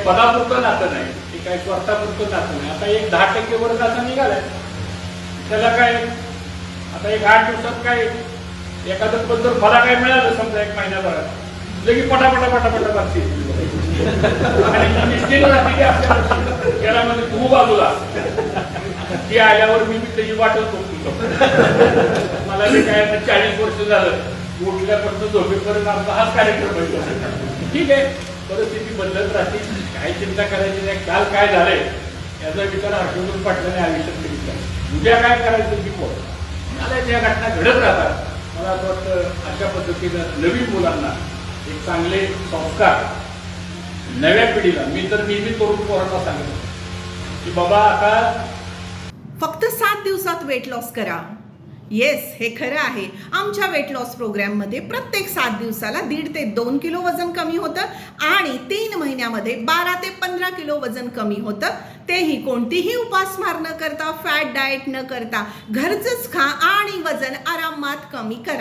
पदापुरतं नातं नाही, ते काही स्वार्थापुरतं नातं नाही. आता एक 10% वर नाता निघालाय, त्याला काय आता एक 8 दिवसात काय एखादं पण जर मला काय मिळालं समजा 1 महिन्याभरात लगे पटापटा पटापटा बाकी आणि निश्चित राहते की आपल्या खेळामध्ये तू बाजूला ती आल्यावर मी त्याची वाटच बघतो. मला ते काय 40 वर्ष झालं, उठल्यापर्यंत झोपेपर्यंत आमचा हाच कार्यक्रम आहे. ठीक आहे, परिस्थिती बदलत राहते, काही चिंता करायची नाही. काल काय झालंय याचा विचार हर्षवर्धन पाटलांनी आयुष्यात केला, उद्या काय करायचं की कोण मला ज्या घटना घडत राहतात. मला असं वाटतं अशा पद्धतीनं नवीन मुलांना एक चांगले संस्कार नव्या पिढीला, मी तर नेहमी तरुण पोरांना सांगितलं की बाबा आता फक्त 7 दिवसात वेट लॉस करा. येस, हे खरं आहे. आमच्या वेट लॉस प्रोग्रॅममध्ये प्रत्येक 7 दिवसाला 1.5 ते 2 किलो वजन कमी होतं आणि 3 महिन्यामध्ये 12 ते 15 किलो वजन कमी होतं. तेही कोणतीही उपासमार न करता, फॅट डाएट न करता. घरचंच खा आणि वजन आरामात कमी करा.